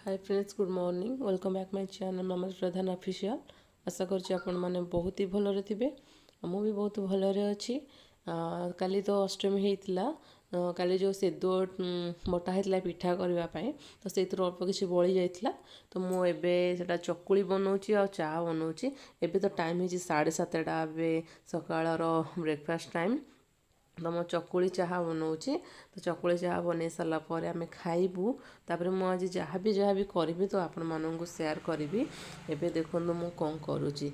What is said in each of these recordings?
Hi friends, good morning. Welcome back my channel नमस्ते प्रधान official. आशा करछि आपण माने बहुत ही भलरे थिबे। मु भी बहुत भलरे अछि। काली तो अष्टमी हेइतिला। काली जो सेदो बटा हेतला पिठा करबा पई तो सेतिर अल्प किछि बळी जाइतिला। तो मु एबे सेटा चकुली बनौछि आ चा बनौछि। एबे तो टाइम हेछि 7:30 एबे सकाळर ब्रेकफास्ट टाइम। तो मो चकुली चाहा बनाऊँगी। तो चकुली चाहा बन सारा पर आम खाइबू। तापर मुझे जहाँ भी करी तो आपण मानू सेयार करी। एबे देखो मु कौन करुँची।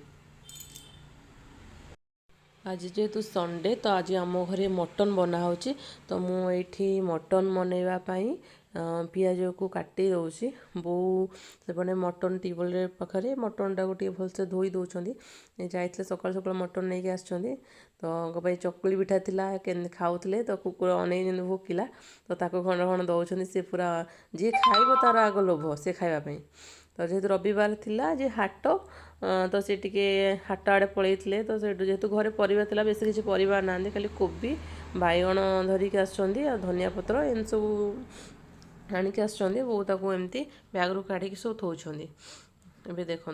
आज जेहेतु संडे तो आज आम घरे मटन बना होची। तो मुझे मटन बनवाई पियाज को काटी दूसरी। बो से मटन टेबल पाखे मटन टाक भलसे धोई दौरान जाइए सकाल सकाल मटन नहीं आस। तो भाई चकुली पिठा थिला खाऊले तो कुकुर अनेक भोकिला तो ताको खंड खंड दौरान सी पूरा जी खाइब तार आग लोभ से खावाई। तो जेहेतु रविवार थिला जे हाट तो सी टिके हाट आड़े पलैते तो जेहेतु घरे परिवा थिला बेसी किसी परिवा ना खाली कोबी बैगण धरिक आसुँच धनिया पत्र एम सब आणिक आसुँच। बो ताको एमती बैग काढ़ी सब थोन। ए देखु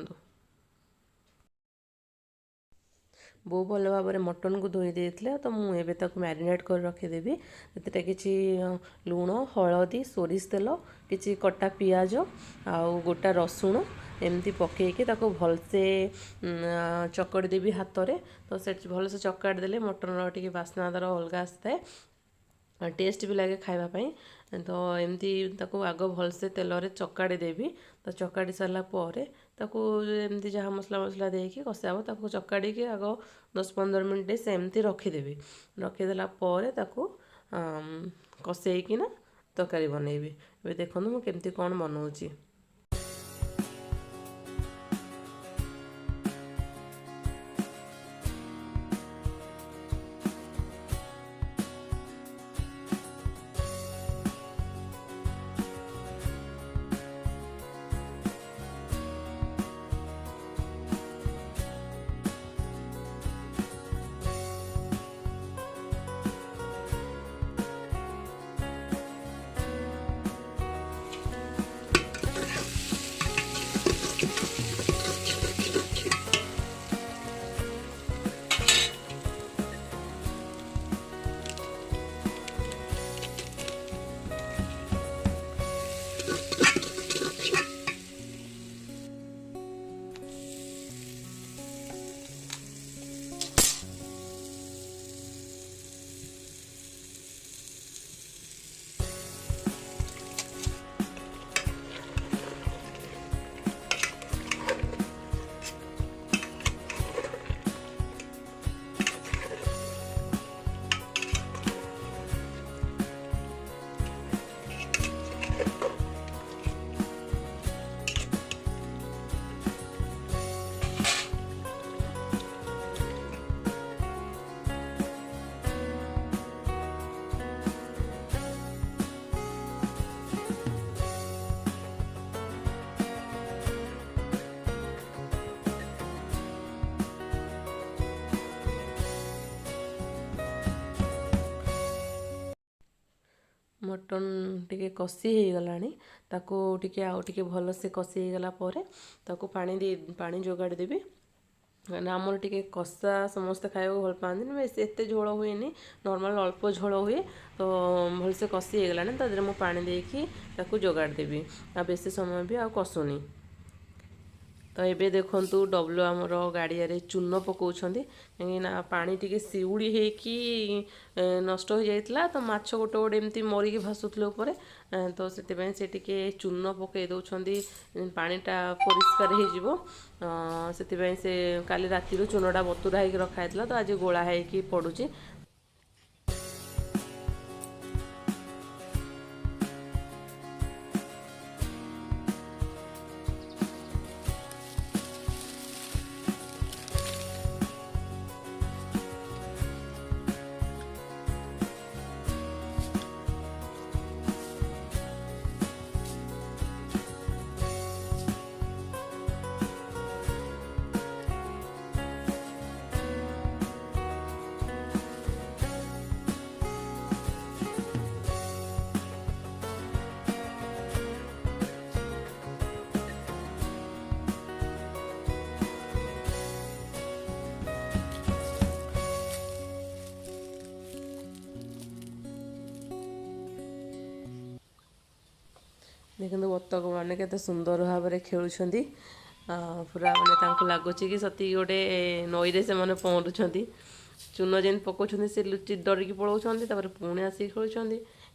बो भल भाव में मटन को धोई देते तो मुझे ताको मैरिनेट कर रखीदेवी। से किसी लुण हलदी सोरिष तेल किसी कटा पियाज आउ गोटा रसुण एमती पकईकि भलसे चकड़ी देवी हाथ में। तो से भलसे चकाड़ी देले मटन टी बास्ना तार अलग आसता टेस्ट भी लगे खावाई। तो एमती आग भलसे तेल रे चकाड़ी देवी। तो चकाड़ी सारा पर एमती जहाँ मसला मसला देकी कषा हम ताको चकाड़ी के आग 10-15 मिनट से एमती रखीदेवी। रखीदेला कषेकिना तरकारी बनैबी। ए देखो मु केमती कौन बनाऊँगी। मटन टिके कषि हो गला ताको टिके आउ टिके भल से कषि हो गला परे ताको पानी जोगाड़ी देवी। आमर टिके कषा समस्ते खाया भल पाती बेस एत झोल हुए नॉर्मल अल्प झोल हुए। तो भलसे कषि हो गला तादेह मुझे पानी देकी जोगाड़ देवी। आ बेसी समय भी आ कषुनी। तो ये देखु डब्लू आमर गाड़िया चून पकाउछंदी कहीं पानी टिके सिउड़ी होकी नष्ट हो जाइतिला। तो माछ गोटे गोटे एमती मरिकी भासुतले ऊपर। तो से टिके चून पकई दौरान पानीटा परिष्कार हो से काली राति चूनटा बतुरा होकर रखाइला। तो आज गोला होकी पड़ुची। देखते बतक मैंने केते सुंदर भाव में खेलुंट पूरा माने तांको लगुच कि सती गोटे नईरे से मैंने पहरुंट चून जेन पकाउं से लुचि डरिकी पलाऊँ पुणी आसिक खेलुंट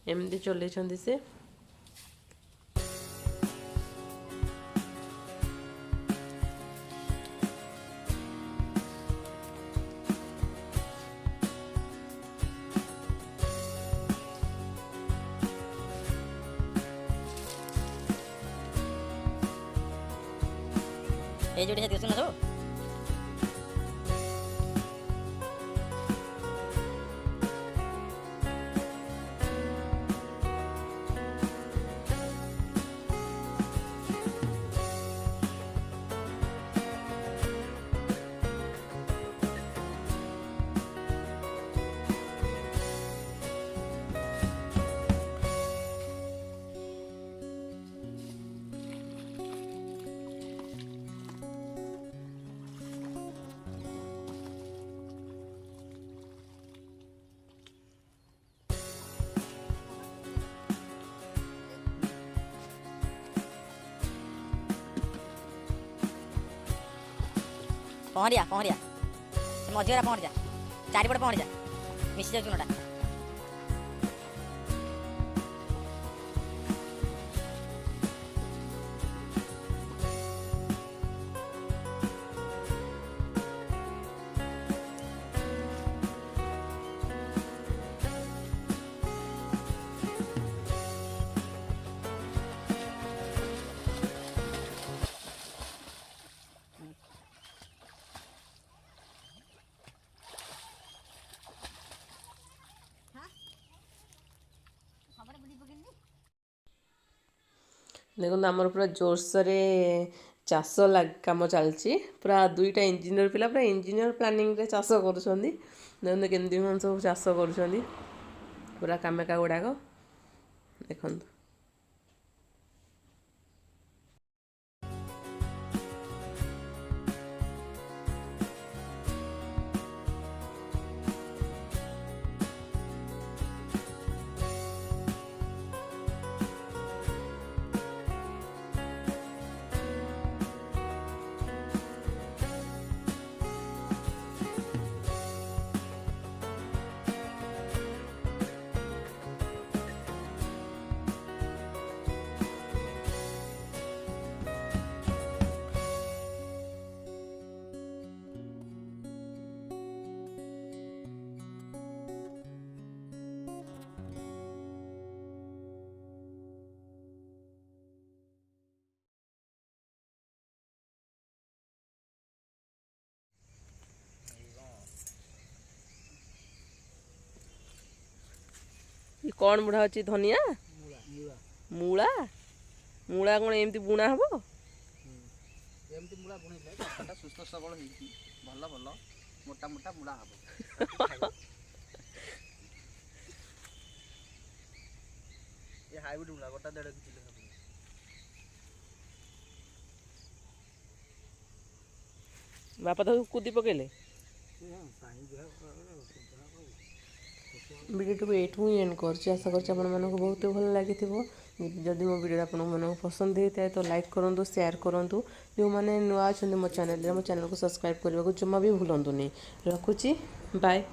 एमती चलते से এই জুড়ে দিছো না তো ପହଁରିଆ ପହଁରିଆ ସେ ମଝିରେ ପହଁରିଯା ଚାରିପଟେ ପହଁରିଯା ମିଶି ଯାଉଛି ଚୁନଟା देखो आमर पूरा जोरसोर चाष कम चलती पूरा दुईटा इंजीनियर पिला पूरा इंजीनियर प्लानिंग रे चाष कर केमती सब चाष कर पूरा कामेका गुड़ाक देखु कौन बुढ़ा अच्छी धनिया मूला मूला कौन एमती बुणा हम एमती मूला बुणैले गछटा सुस्थ सबल हेकी भल भल मोटा मोटा मूला हबो ये हाइब्रिड मूला गोटा 1.5 किलो हबो बापा तो कूदी पकेले भिडियो को एठू ही एंड कर आशा कर बहुत भल लगी जदि मो भिडियो आपको पसंद होता है तो लाइक करूँ शेयर करूँ जो मैंने नुआ अच्छा मो चैनल को सब्सक्राइब करने को जमा भी भूलु नहीं रखुची बाय।